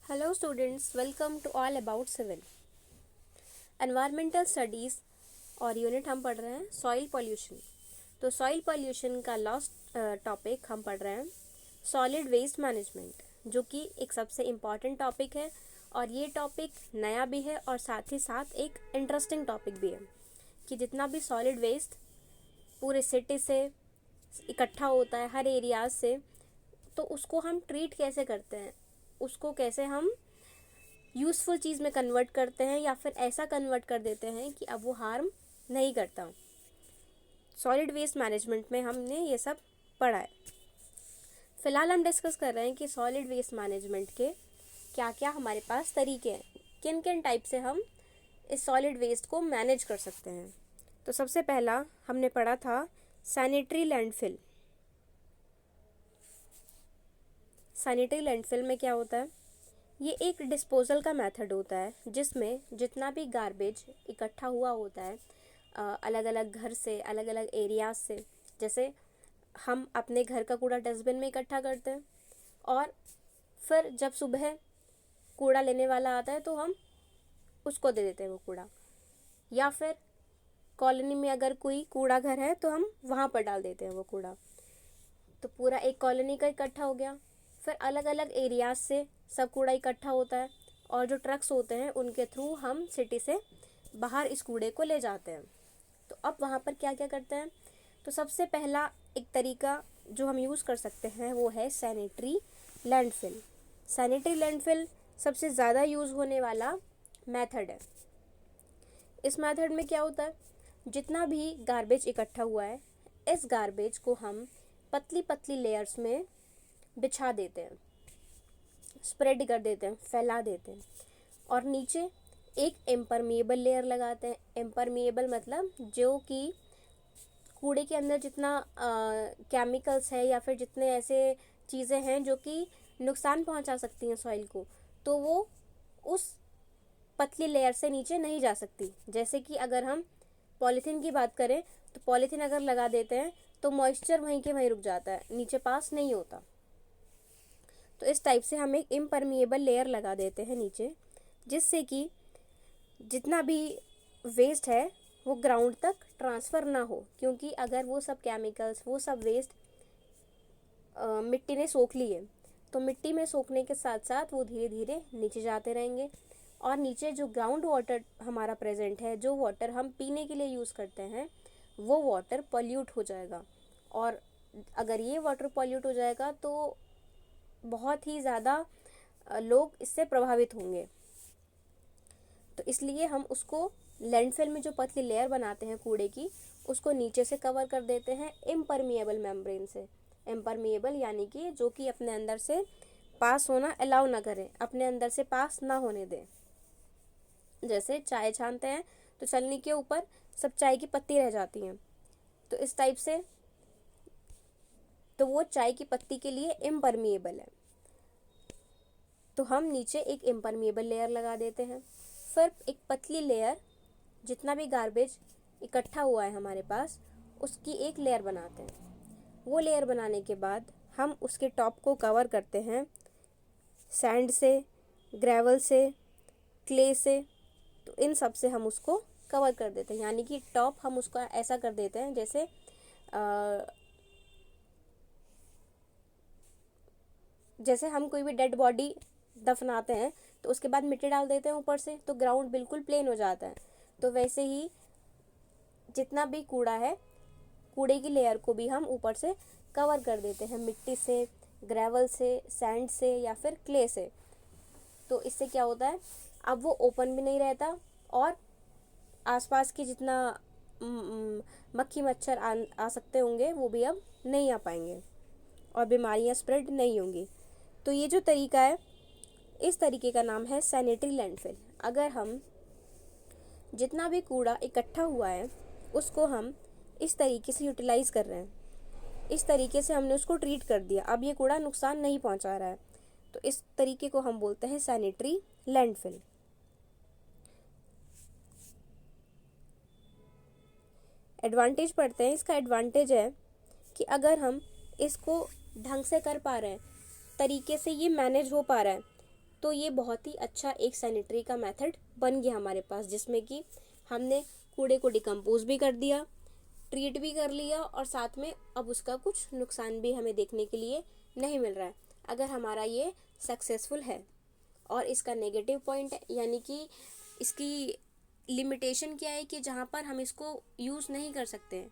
Hello students, welcome to all about civil environmental studies. और unit हम पढ़ रहे हैं सॉइल पॉल्यूशन। तो सॉइल पॉल्यूशन का लास्ट टॉपिक हम पढ़ रहे हैं सॉलिड वेस्ट मैनेजमेंट, जो कि एक सबसे इम्पॉर्टेंट टॉपिक है। और ये टॉपिक नया भी है और साथ ही साथ एक इंटरेस्टिंग टॉपिक भी है कि जितना भी सॉलिड वेस्ट पूरे सिटी से इकट्ठा होता है, हर एरियाज से, तो उसको हम ट्रीट कैसे करते हैं, उसको कैसे हम यूज़फुल चीज़ में कन्वर्ट करते हैं या फिर ऐसा कन्वर्ट कर देते हैं कि अब वो हार्म नहीं करता। सॉलिड वेस्ट मैनेजमेंट में हमने ये सब पढ़ा है। फ़िलहाल हम डिस्कस कर रहे हैं कि सॉलिड वेस्ट मैनेजमेंट के क्या क्या हमारे पास तरीके हैं, किन किन टाइप से हम इस सॉलिड वेस्ट को मैनेज कर सकते हैं। तो सबसे पहला हमने पढ़ा था सैनिटरी लैंडफिल। सैनिटरी लैंडफिल में क्या होता है? ये एक डिस्पोजल का मेथड होता है जिसमें जितना भी गार्बेज इकट्ठा हुआ होता है अलग अलग घर से, अलग अलग एरियाज से, जैसे हम अपने घर का कूड़ा डस्टबिन में इकट्ठा करते हैं और फिर जब सुबह कूड़ा लेने वाला आता है तो हम उसको दे देते हैं वो कूड़ा, या फिर कॉलोनी में अगर कोई कूड़ा घर है तो हम वहाँ पर डाल देते हैं वो कूड़ा। तो पूरा एक कॉलोनी का इकट्ठा हो गया। फिर अलग अलग एरियाज से सब कूड़ा इकट्ठा होता है और जो ट्रक्स होते हैं उनके थ्रू हम सिटी से बाहर इस कूड़े को ले जाते हैं। तो अब वहाँ पर क्या क्या करते हैं? तो सबसे पहला एक तरीका जो हम यूज़ कर सकते हैं वो है सैनिटरी लैंडफिल। सैनिटरी लैंडफिल सबसे ज़्यादा यूज़ होने वाला मेथड है। इस मेथड में क्या होता है? जितना भी गार्बेज इकट्ठा हुआ है, इस गार्बेज को हम पतली पतली लेयर्स में बिछा देते हैं, स्प्रेड कर देते हैं, फैला देते हैं और नीचे एक इम्परमिएबल लेयर लगाते हैं। इम्परमिएबल मतलब जो कि कूड़े के अंदर जितना केमिकल्स है या फिर जितने ऐसे चीज़ें हैं जो कि नुकसान पहुंचा सकती हैं सॉइल को, तो वो उस पतली लेयर से नीचे नहीं जा सकती। जैसे कि अगर हम पॉलीथीन की बात करें तो पॉलीथीन अगर लगा देते हैं तो मॉइस्चर वहीं के वहीं रुक जाता है, नीचे पास नहीं होता। तो इस टाइप से हम एक इम्परमिएबल लेयर लगा देते हैं नीचे, जिससे कि जितना भी वेस्ट है वो ग्राउंड तक ट्रांसफ़र ना हो, क्योंकि अगर वो सब केमिकल्स, वो सब वेस्ट मिट्टी ने सोख लिए तो मिट्टी में सोखने के साथ साथ वो धीरे धीरे नीचे जाते रहेंगे और नीचे जो ग्राउंड वाटर हमारा प्रेजेंट है, जो वाटर हम पीने के लिए यूज़ करते हैं, वो वाटर पॉल्यूट हो जाएगा। और अगर ये वाटर पॉल्यूट हो जाएगा तो बहुत ही ज़्यादा लोग इससे प्रभावित होंगे। तो इसलिए हम उसको लैंडफिल में जो पतली लेयर बनाते हैं कूड़े की, उसको नीचे से कवर कर देते हैं इम्परमिएबल मेम्ब्रेन से। इम्परमिएबल यानी कि जो कि अपने अंदर से पास होना अलाउ ना करें, अपने अंदर से पास ना होने दें। जैसे चाय छानते हैं तो छलनी के ऊपर सब चाय की पत्ती रह जाती हैं, तो इस टाइप से तो वो चाय की पत्ती के लिए इम्परमिएबल है। तो हम नीचे एक इम्परमिएबल लेयर लगा देते हैं, फिर एक पतली लेयर, जितना भी गार्बेज इकट्ठा हुआ है हमारे पास उसकी एक लेयर बनाते हैं। वो लेयर बनाने के बाद हम उसके टॉप को कवर करते हैं सैंड से, ग्रेवल से, क्ले से। तो इन सब से हम उसको कवर कर देते हैं, यानी कि टॉप हम उसका ऐसा कर देते हैं जैसे जैसे हम कोई भी डेड बॉडी दफनाते हैं तो उसके बाद मिट्टी डाल देते हैं ऊपर से, तो ग्राउंड बिल्कुल प्लेन हो जाता है। तो वैसे ही जितना भी कूड़ा है, कूड़े की लेयर को भी हम ऊपर से कवर कर देते हैं मिट्टी से, ग्रेवल से, सैंड से या फिर क्ले से। तो इससे क्या होता है, अब वो ओपन भी नहीं रहता और आसपास की जितना मक्खी मच्छर आ सकते होंगे वो भी अब नहीं आ पाएंगे और बीमारियां स्प्रेड नहीं होंगी। तो ये जो तरीका है, इस तरीके का नाम है सैनिटरी लैंडफिल। अगर हम जितना भी कूड़ा इकट्ठा हुआ है उसको हम इस तरीके से यूटिलाइज़ कर रहे हैं, इस तरीके से हमने उसको ट्रीट कर दिया, अब ये कूड़ा नुकसान नहीं पहुंचा रहा है, तो इस तरीके को हम बोलते हैं सैनिटरी लैंडफिल। एडवांटेज पढ़ते हैं। इसका एडवांटेज है कि अगर हम इसको ढंग से कर पा रहे हैं, तरीके से ये मैनेज हो पा रहा है, तो ये बहुत ही अच्छा एक सैनिटरी का मेथड बन गया हमारे पास, जिसमें कि हमने कूड़े को डिकम्पोज भी कर दिया, ट्रीट भी कर लिया, और साथ में अब उसका कुछ नुकसान भी हमें देखने के लिए नहीं मिल रहा है अगर हमारा ये सक्सेसफुल है। और इसका नेगेटिव पॉइंट यानी कि इसकी लिमिटेशन क्या है कि जहाँ पर हम इसको यूज़ नहीं कर सकते हैं,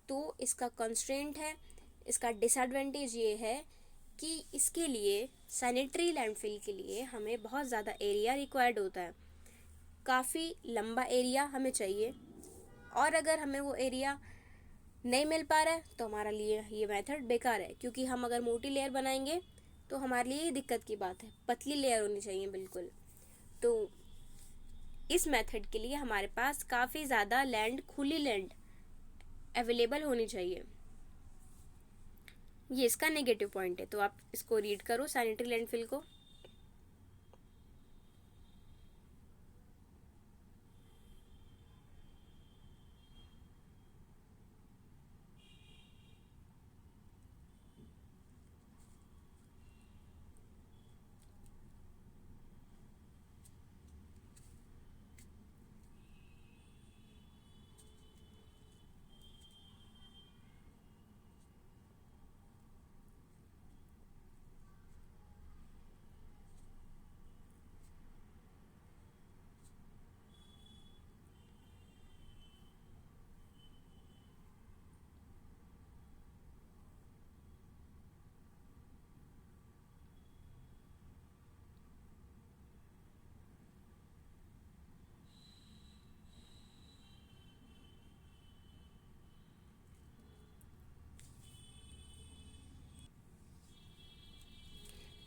तो इसका कंस्ट्रेंट है। इसका डिसएडवांटेज ये है कि इसके लिए सैनिटरी लैंडफिल के लिए हमें बहुत ज़्यादा एरिया रिक्वायर्ड होता है, काफ़ी लंबा एरिया हमें चाहिए, और अगर हमें वो एरिया नहीं मिल पा रहा है तो हमारा लिए ये मेथड बेकार है, क्योंकि हम अगर मोटी लेयर बनाएंगे तो हमारे लिए दिक्कत की बात है, पतली लेयर होनी चाहिए बिल्कुल। तो इस मेथड के लिए हमारे पास काफ़ी ज़्यादा लैंड, खुली लैंड अवेलेबल होनी चाहिए। ये इसका नेगेटिव पॉइंट है। तो आप इसको रीड करो सैनिटरी लैंडफिल को।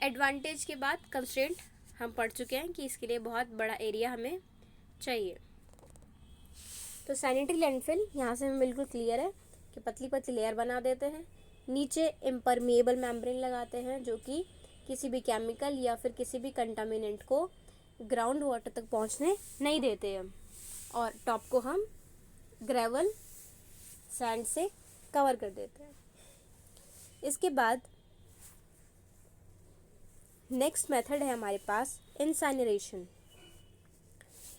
एडवांटेज के बाद कंस्ट्रेंट हम पढ़ चुके हैं कि इसके लिए बहुत बड़ा एरिया हमें चाहिए। तो सैनिटरी लैंडफिल यहाँ से हमें बिल्कुल क्लियर है कि पतली पतली लेयर बना देते हैं, नीचे इम्परमेबल मेम्ब्रेन लगाते हैं जो कि किसी भी केमिकल या फिर किसी भी कंटामिनेंट को ग्राउंड वाटर तक पहुँचने नहीं देते हैं, और टॉप को हम ग्रेवल सैंड से कवर कर देते हैं। इसके बाद नेक्स्ट मेथड है हमारे पास इंसाइनरेशन।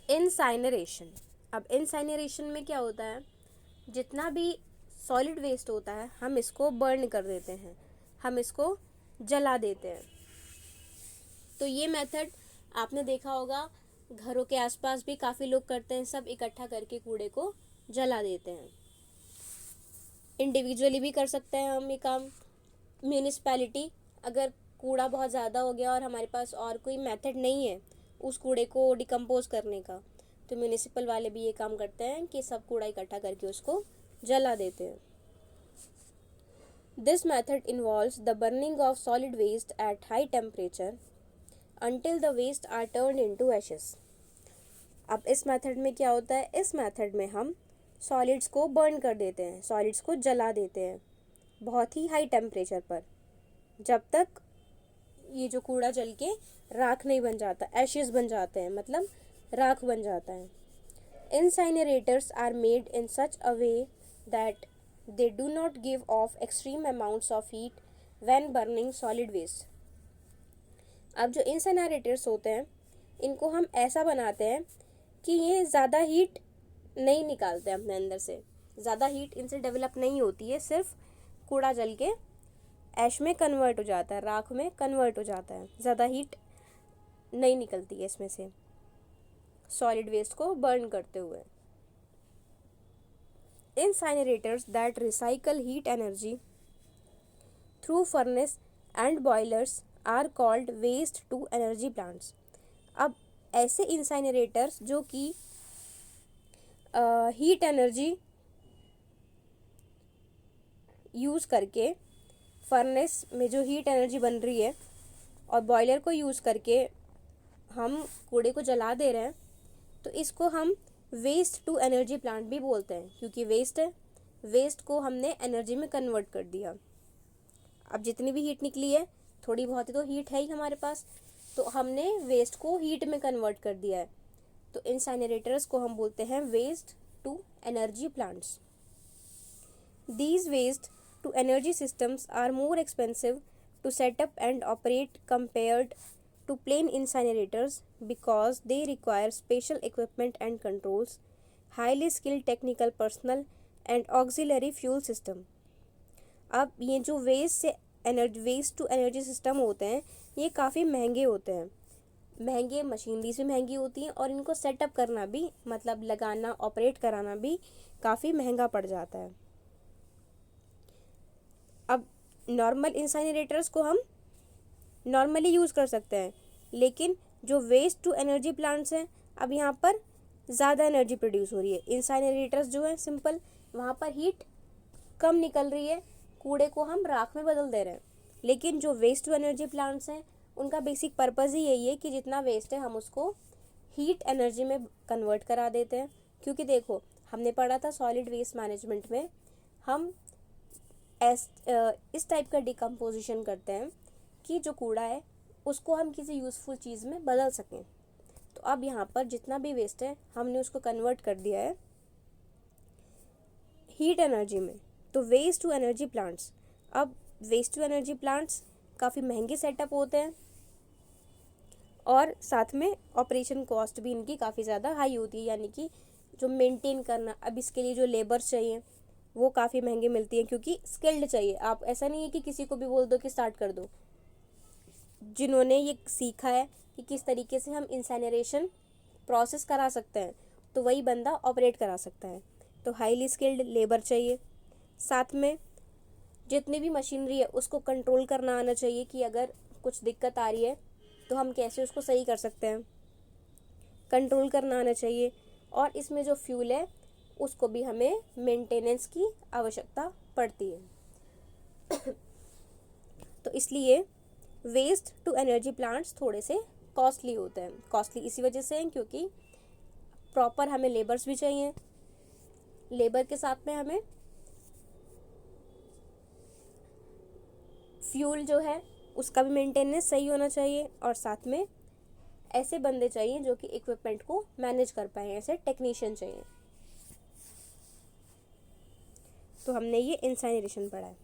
इंसाइनरेशन, अब इंसाइनरेशन में क्या होता है, जितना भी सॉलिड वेस्ट होता है हम इसको बर्न कर देते हैं, हम इसको जला देते हैं। तो ये मेथड आपने देखा होगा, घरों के आसपास भी काफ़ी लोग करते हैं, सब इकट्ठा करके कूड़े को जला देते हैं। इंडिविजुअली भी कर सकते हैं हम ये काम। म्यूनिसिपैलिटी, अगर कूड़ा बहुत ज़्यादा हो गया और हमारे पास और कोई मेथड नहीं है उस कूड़े को डिकम्पोज करने का, तो म्यूनिसिपल वाले भी ये काम करते हैं कि सब कूड़ा इकट्ठा करके उसको जला देते हैं। This method involves the burning of solid waste at high temperature until the waste are turned into ashes। अब इस मेथड में क्या होता है, इस मेथड में हम सॉलिड्स को बर्न कर देते हैं, सॉलिड्स को जला देते हैं बहुत ही हाई टेम्परेचर पर, जब तक ये जो कूड़ा जल के राख नहीं बन जाता, एशेस बन जाते हैं, मतलब राख बन जाता है। Incinerators are made in such a way that they do not give off extreme amounts of heat when burning solid waste। अब जो इंसिनरेटर्स होते हैं इनको हम ऐसा बनाते हैं कि ये ज़्यादा हीट नहीं निकालते अपने अंदर से, ज़्यादा हीट इनसे डेवलप नहीं होती है, सिर्फ कूड़ा जल के ऐश में कन्वर्ट हो जाता है, राख में कन्वर्ट हो जाता है, ज़्यादा हीट नहीं निकलती है इसमें से सॉलिड वेस्ट को बर्न करते हुए। Incinerators that recycle heat energy through furnace and boilers are called waste to energy plants। अब ऐसे इंसाइनरेटर्स जो कि हीट एनर्जी यूज़ करके, फर्नेस में जो हीट एनर्जी बन रही है और बॉयलर को यूज़ करके हम कूड़े को जला दे रहे हैं, तो इसको हम वेस्ट टू एनर्जी प्लांट भी बोलते हैं, क्योंकि वेस्ट है, वेस्ट को हमने एनर्जी में कन्वर्ट कर दिया। अब जितनी भी हीट निकली है, थोड़ी बहुत ही तो हीट है ही हमारे पास, तो हमने वेस्ट को हीट में कन्वर्ट कर दिया है। तो इंसाइनरेटर्स को हम बोलते हैं waste to energy plants. These waste to energy systems are more expensive to set up and operate compared to plain incinerators because they require special equipment and controls, highly skilled technical personnel and auxiliary fuel system. अब ये जो waste to energy system होते हैं ये काफ़ी महंगे होते हैं, महंगे मशीनरीज भी महंगी होती हैं और इनको सेटअप करना भी, मतलब लगाना, ऑपरेट कराना भी काफ़ी महंगा पड़ जाता है। अब नॉर्मल इंसाइनरेटर्स को हम नॉर्मली यूज़ कर सकते हैं, लेकिन जो वेस्ट टू एनर्जी प्लांट्स हैं, अब यहाँ पर ज़्यादा एनर्जी प्रोड्यूस हो रही है। इंसाइनरेटर्स जो है सिंपल, वहाँ पर हीट कम निकल रही है, कूड़े को हम राख में बदल दे रहे हैं। लेकिन जो वेस्ट टू एनर्जी प्लांट्स हैं उनका बेसिक पर्पज़ ही यही है कि जितना वेस्ट है हम उसको हीट एनर्जी में कन्वर्ट करा देते हैं। क्योंकि देखो, हमने पढ़ा था सॉलिड वेस्ट मैनेजमेंट में, हम इस टाइप का डिकम्पोजिशन करते हैं कि जो कूड़ा है उसको हम किसी यूज़फुल चीज़ में बदल सकें। तो अब यहाँ पर जितना भी वेस्ट है हमने उसको कन्वर्ट कर दिया है हीट एनर्जी में। तो वेस्ट टू एनर्जी प्लांट्स, अब वेस्ट टू एनर्जी प्लांट्स काफ़ी महंगे सेटअप होते हैं और साथ में ऑपरेशन कॉस्ट भी इनकी काफ़ी ज़्यादा हाई होती है, यानी कि जो मेंटेन करना, अब इसके लिए जो लेबर चाहिए वो काफ़ी महंगे मिलती है क्योंकि स्किल्ड चाहिए। आप ऐसा नहीं है कि किसी को भी बोल दो कि स्टार्ट कर दो। जिन्होंने ये सीखा है कि किस तरीके से हम इंसिनरेशन प्रोसेस करा सकते हैं तो वही बंदा ऑपरेट करा सकता है। तो हाईली स्किल्ड लेबर चाहिए, साथ में जितनी भी मशीनरी है उसको कंट्रोल करना आना चाहिए कि अगर कुछ दिक्कत आ रही है तो हम कैसे उसको सही कर सकते हैं, कंट्रोल करना आना चाहिए। और इसमें जो फ्यूल है उसको भी हमें मेंटेनेंस की आवश्यकता पड़ती है। तो इसलिए वेस्ट टू एनर्जी प्लांट्स थोड़े से कॉस्टली होते हैं। कॉस्टली इसी वजह से हैं क्योंकि प्रॉपर हमें लेबर्स भी चाहिए, लेबर के साथ में हमें फ्यूल जो है उसका भी मेंटेनेंस सही होना चाहिए और साथ में ऐसे बंदे चाहिए जो कि इक्विपमेंट को मैनेज कर पाए, ऐसे टेक्नीशियन चाहिए। तो हमने ये इंसाइनरेशन पढ़ा है।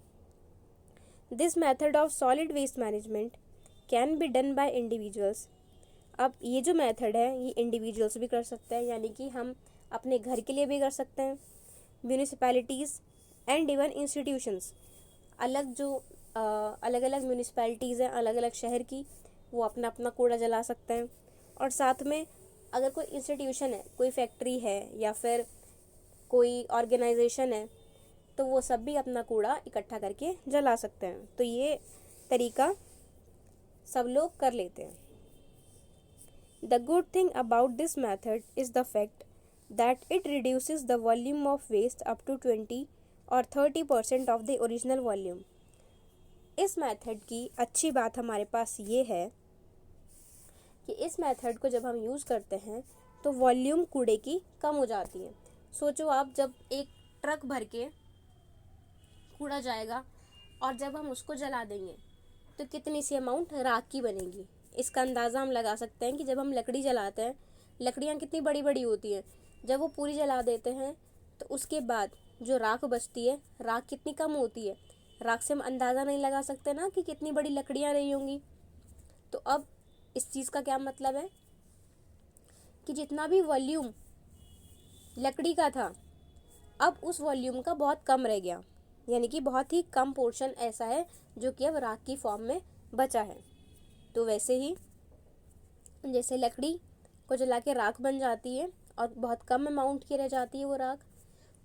This method of solid waste management can be done by individuals. अब ये जो मेथड है ये इंडिविजुअल्स भी कर सकते हैं, यानी कि हम अपने घर के लिए भी कर सकते हैं, म्यूनिसिपैलिटीज़ एंड इवन इंस्टीट्यूशंस। अलग अलग म्यूनिसिपैलिटीज़ हैं अलग अलग शहर की, वो अपना अपना कूड़ा जला सकते हैं। और साथ में अगर कोई इंस्टीट्यूशन है, कोई फैक्ट्री है या फिर कोई ऑर्गेनाइजेशन है तो वो सब भी अपना कूड़ा इकट्ठा करके जला सकते हैं। तो ये तरीका सब लोग कर लेते हैं। The good thing about this method is the fact that it reduces the volume of waste up to 20 और 30% ऑफ द ओरिजिनल वॉल्यूम। इस मेथड की अच्छी बात हमारे पास ये है कि इस मेथड को जब हम यूज़ करते हैं तो वॉल्यूम कूड़े की कम हो जाती है। सोचो आप, जब एक ट्रक भर के कूड़ा जाएगा और जब हम उसको जला देंगे तो कितनी सी अमाउंट राख की बनेगी। इसका अंदाज़ा हम लगा सकते हैं कि जब हम लकड़ी जलाते हैं, लकड़ियाँ कितनी बड़ी बड़ी होती हैं, जब वो पूरी जला देते हैं तो उसके बाद जो राख बचती है, राख कितनी कम होती है। राख से हम अंदाज़ा नहीं लगा सकते ना कि कितनी बड़ी लकड़ियाँ रही होंगी। तो अब इस चीज़ का क्या मतलब है कि जितना भी वॉल्यूम लकड़ी का था अब उस वॉल्यूम का बहुत कम रह गया, यानी कि बहुत ही कम पोर्शन ऐसा है जो कि अब राख की फॉर्म में बचा है। तो वैसे ही जैसे लकड़ी को जला के राख बन जाती है और बहुत कम अमाउंट की रह जाती है वो राख,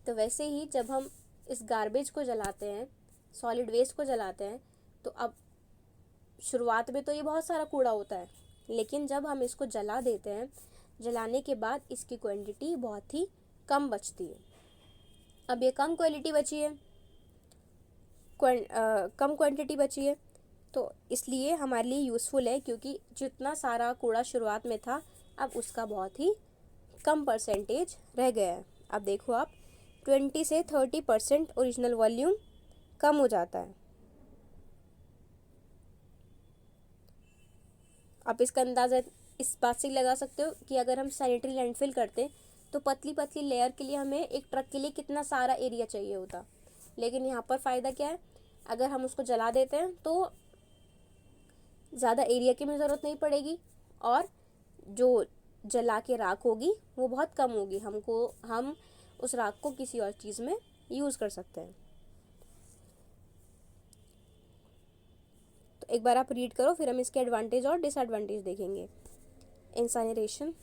तो वैसे ही जब हम इस गार्बेज को जलाते हैं, सॉलिड वेस्ट को जलाते हैं, तो अब शुरुआत में तो ये बहुत सारा कूड़ा होता है, लेकिन जब हम इसको जला देते हैं, जलाने के बाद इसकी क्वांटिटी बहुत ही कम बचती है। अब ये कम क्वालिटी बची है, कम क्वांटिटी बची है, तो इसलिए हमारे लिए यूज़फुल है क्योंकि जितना सारा कूड़ा शुरुआत में था अब उसका बहुत ही कम परसेंटेज रह गया है। अब देखो आप 20 से 30% ओरिजिनल वॉल्यूम कम हो जाता है। आप इसका अंदाज़ा इस बात से लगा सकते हो कि अगर हम सैनिटरी लैंडफिल करते तो पतली पतली लेयर के लिए हमें एक ट्रक के लिए कितना सारा एरिया चाहिए होता, लेकिन यहाँ पर फ़ायदा क्या है, अगर हम उसको जला देते हैं तो ज़्यादा एरिया की भी ज़रूरत नहीं पड़ेगी और जो जला के राख होगी वो बहुत कम होगी, हम उस राख को किसी और चीज़ में यूज़ कर सकते हैं। तो एक बार आप रीड करो, फिर हम इसके एडवांटेज और डिसएडवांटेज देखेंगे। इंसाइनरेशन,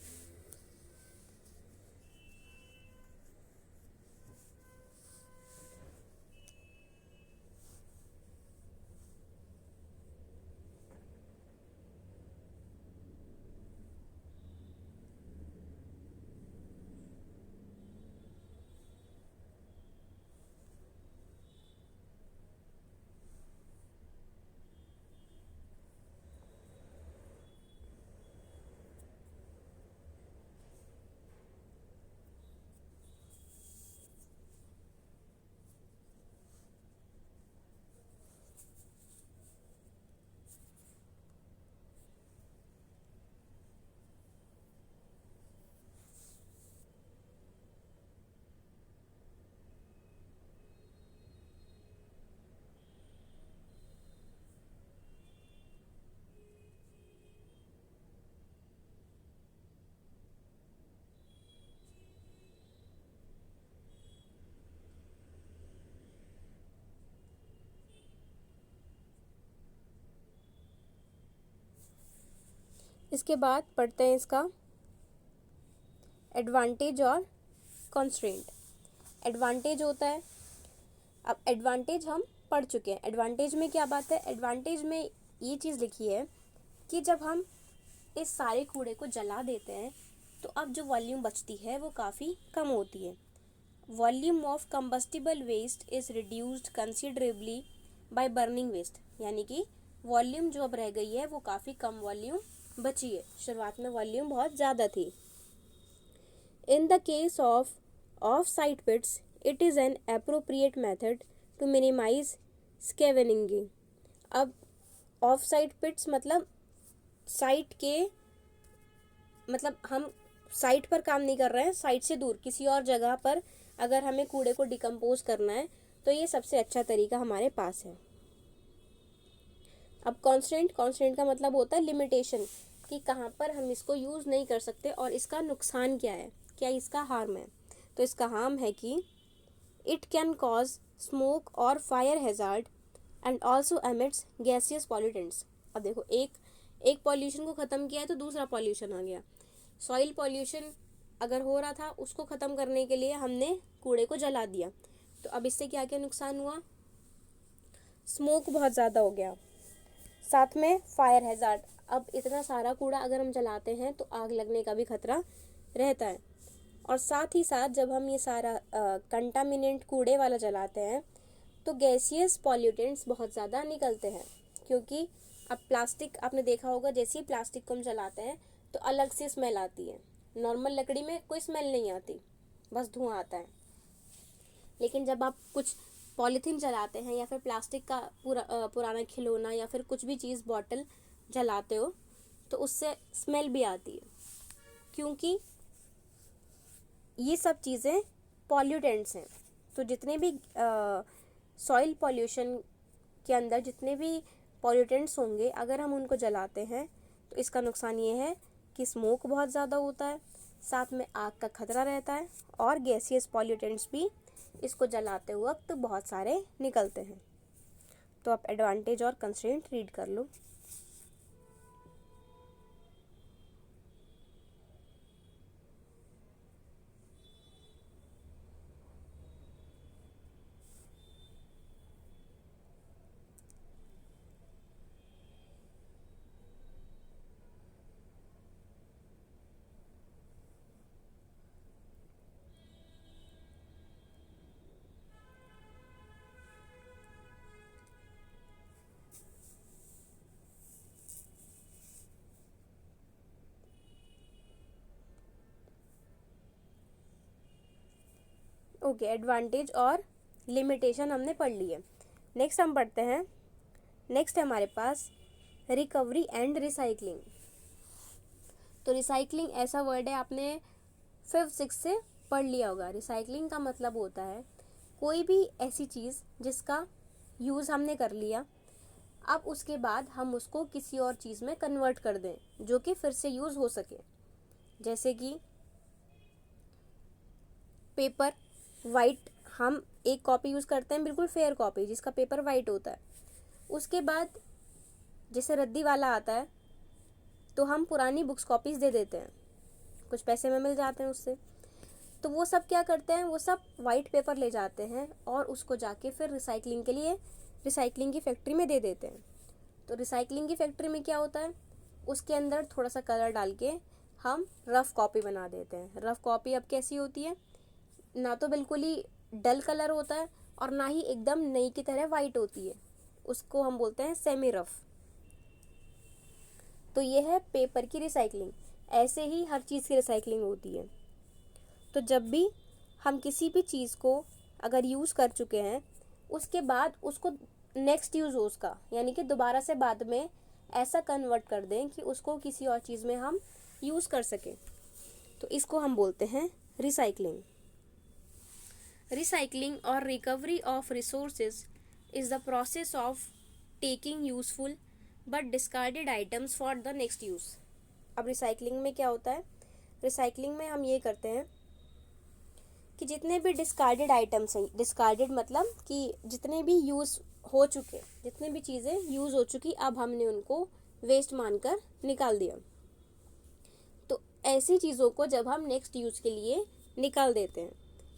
इसके बाद पढ़ते हैं इसका एडवांटेज और कंस्ट्रेंट। एडवांटेज होता है, अब एडवांटेज हम पढ़ चुके हैं। एडवांटेज में क्या बात है, एडवांटेज में ये चीज़ लिखी है कि जब हम इस सारे कूड़े को जला देते हैं तो अब जो वॉल्यूम बचती है वो काफ़ी कम होती है। Volume of combustible waste is reduced considerably by burning waste, यानी कि वॉल्यूम जो अब रह गई है वो काफ़ी कम वॉल्यूम बची है, शुरुआत में वॉल्यूम बहुत ज़्यादा थी। In the case of site pits it is an appropriate method to minimize scavenging. अब ऑफ साइट पिट्स मतलब साइट के, मतलब हम साइट पर काम नहीं कर रहे हैं, साइट से दूर किसी और जगह पर अगर हमें कूड़े को डिकम्पोज करना है तो ये सबसे अच्छा तरीका हमारे पास है। अब कॉन्स्टेंट का मतलब होता है लिमिटेशन, कि कहाँ पर हम इसको यूज़ नहीं कर सकते और इसका नुकसान क्या है, क्या इसका हार्म है। तो इसका हार्म है कि इट कैन कॉज स्मोक और fire hazard and also emits gaseous pollutants. अब देखो एक पॉल्यूशन को ख़त्म किया है तो दूसरा पॉल्यूशन आ गया। सॉइल पॉल्यूशन अगर हो रहा था उसको ख़त्म करने के लिए हमने कूड़े को जला दिया, तो अब इससे क्या क्या नुकसान हुआ, स्मोक बहुत ज़्यादा हो गया, साथ में फायर हैजार्ड। अब इतना सारा कूड़ा अगर हम जलाते हैं तो आग लगने का भी खतरा रहता है। और साथ ही साथ जब हम ये सारा कंटामिनेंट कूड़े वाला जलाते हैं तो गैसियस पॉल्यूटेंट्स बहुत ज़्यादा निकलते हैं, क्योंकि अब प्लास्टिक आपने देखा होगा, जैसे ही प्लास्टिक को हम जलाते हैं तो अलग से स्मेल आती है। नॉर्मल लकड़ी में कोई स्मेल नहीं आती, बस धुआं आता है। लेकिन जब आप कुछ पॉलीथीन जलाते हैं या फिर प्लास्टिक का पुराना खिलौना या फिर कुछ भी चीज़ बॉटल जलाते हो तो उससे स्मेल भी आती है, क्योंकि ये सब चीज़ें पॉल्यूटेंट्स हैं। तो जितने भी सॉइल पॉल्यूशन के अंदर जितने भी पॉल्यूटेंट्स होंगे, अगर हम उनको जलाते हैं तो इसका नुकसान ये है कि स्मोक बहुत ज़्यादा होता है, साथ में आग का खतरा रहता है और गैसियस पॉल्यूटेंट्स भी इसको जलाते वक्त बहुत सारे निकलते हैं। तो आप एडवांटेज और कंस्ट्रेंट रीड कर लो। ओके, एडवांटेज और लिमिटेशन हमने पढ़ ली है। नेक्स्ट हम पढ़ते हैं, नेक्स्ट है हमारे पास रिकवरी एंड रिसाइकलिंग। तो रिसाइकलिंग ऐसा वर्ड है, आपने 5th-6th से पढ़ लिया होगा। रिसाइकलिंग का मतलब होता है कोई भी ऐसी चीज़ जिसका यूज़ हमने कर लिया, अब उसके बाद हम उसको किसी और चीज़ में कन्वर्ट कर दें जो कि फिर से यूज़ हो सके। जैसे कि पेपर वाइट, हम एक कॉपी यूज़ करते हैं, बिल्कुल फेयर कॉपी जिसका पेपर वाइट होता है। उसके बाद जैसे रद्दी वाला आता है तो हम पुरानी बुक्स कॉपीज़ दे देते हैं, कुछ पैसे में मिल जाते हैं उससे। तो वो सब क्या करते हैं, वो सब वाइट पेपर ले जाते हैं और उसको जाके फिर रिसाइकलिंग के लिए रिसाइकलिंग की फैक्ट्री में दे देते हैं। तो रिसाइकलिंग की फैक्ट्री में क्या होता है, उसके अंदर थोड़ा सा कलर डाल के हम रफ़ कॉपी बना देते हैं। रफ़ कॉपी अब कैसी होती है, ना तो बिल्कुल ही डल कलर होता है और ना ही एकदम नई की तरह वाइट होती है, उसको हम बोलते हैं सेमी रफ़। तो ये है पेपर की रिसाइकलिंग। ऐसे ही हर चीज़ की रिसाइकलिंग होती है। तो जब भी हम किसी भी चीज़ को अगर यूज़ कर चुके हैं, उसके बाद उसको नेक्स्ट यूज़ हो उसका, यानी कि दोबारा से बाद में ऐसा कन्वर्ट कर दें कि उसको किसी और चीज़ में हम यूज़ कर सकें, तो इसको हम बोलते हैं रिसाइकलिंग। रिसाइकलिंग और recovery of resources is the process of taking useful but discarded items for the next use. अब रिसाइकलिंग में क्या होता है, रिसाइकलिंग में हम ये करते हैं कि जितने भी डिस्कार्डेड आइटम्स हैं, डिस्कार्डेड मतलब कि जितने भी यूज़ हो चुके, जितने भी चीज़ें यूज़ हो चुकी, अब हमने उनको वेस्ट मानकर निकाल दिया। तो ऐसी चीज़ों को जब हम नेक्स्ट यूज़ के लिए निकाल देते हैं,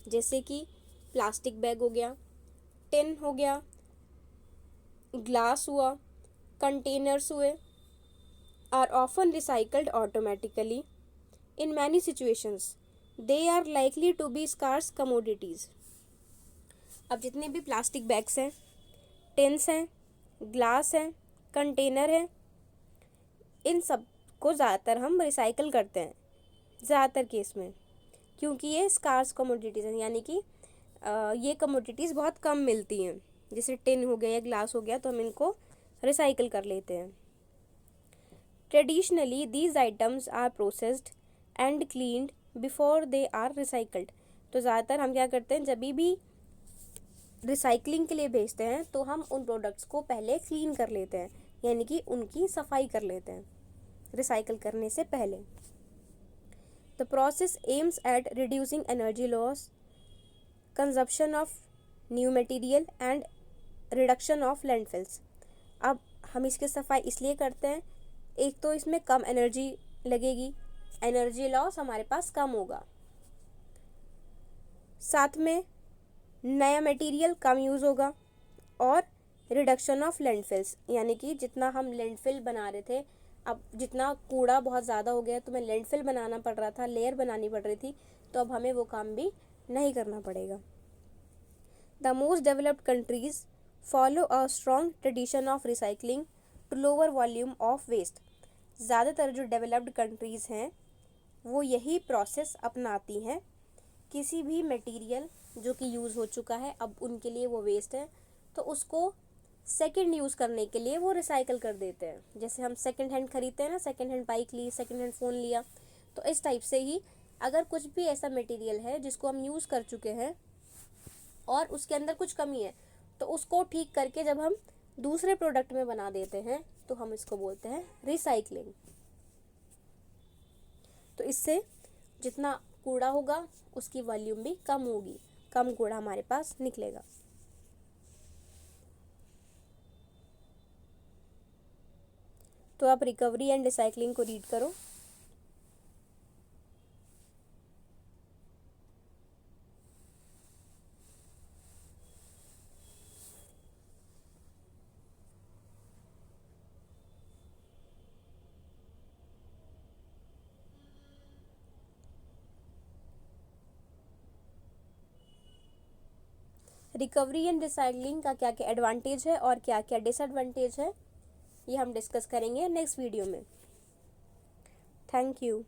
जैसे कि प्लास्टिक बैग हो गया, टिन हो गया, ग्लास हुआ, कंटेनर्स हुए, are often recycled automatically in many situations, they are likely to be scarce commodities. अब जितने भी प्लास्टिक बैग्स हैं, टिन्स हैं, ग्लास हैं, कंटेनर हैं, इन सब को ज़्यादातर हम रिसाइकल करते हैं ज़्यादातर केस में, क्योंकि ये स्कार्स कमोडिटीज़ हैं, यानी कि ये कमोडिटीज़ बहुत कम मिलती हैं। जैसे टिन हो गया या ग्लास हो गया तो हम इनको रिसाइकल कर लेते हैं। Traditionally these items are processed and cleaned before they are recycled. तो ज़्यादातर हम क्या करते हैं, जब भी रिसाइकलिंग के लिए भेजते हैं तो हम उन प्रोडक्ट्स को पहले क्लीन कर लेते हैं, यानी कि उनकी सफाई कर लेते हैं रिसाइकल करने से पहले। The process aims at reducing energy loss, consumption of new material and reduction of landfills. अब हम इसकी सफाई इसलिए करते हैं, एक तो इसमें कम एनर्जी लगेगी, एनर्जी लॉस हमारे पास कम होगा, साथ में नया मटेरियल कम यूज़ होगा, और रिडक्शन ऑफ लैंडफिल्स, यानी कि जितना हम लैंडफिल बना रहे थे, अब जितना कूड़ा बहुत ज़्यादा हो गया तो मैं लैंडफिल बनाना पड़ रहा था, लेयर बनानी पड़ रही थी, तो अब हमें वो काम भी नहीं करना पड़ेगा। The most developed countries follow a strong tradition of recycling to lower volume of waste. ज़्यादातर जो डेवलप्ड कंट्रीज़ हैं वो यही प्रोसेस अपनाती हैं। किसी भी मटेरियल जो कि यूज़ हो चुका है, अब उनके लिए वो वेस्ट है, तो उसको सेकंड यूज़ करने के लिए वो रिसाइकल कर देते हैं। जैसे हम सेकंड हैंड खरीदते हैं ना, सेकंड हैंड बाइक ली, सेकंड हैंड फ़ोन लिया, तो इस टाइप से ही अगर कुछ भी ऐसा मटेरियल है जिसको हम यूज़ कर चुके हैं और उसके अंदर कुछ कमी है, तो उसको ठीक करके जब हम दूसरे प्रोडक्ट में बना देते हैं तो हम इसको बोलते हैं रिसाइकलिंग। तो इससे जितना कूड़ा होगा उसकी वॉल्यूम भी कम होगी, कम कूड़ा हमारे पास निकलेगा। तो आप रिकवरी एंड रिसाइकलिंग को रीड करो। रिकवरी एंड रिसाइकलिंग का क्या क्या एडवांटेज है और क्या क्या डिसएडवांटेज है, ये हम डिस्कस करेंगे नेक्स्ट वीडियो में। Thank you.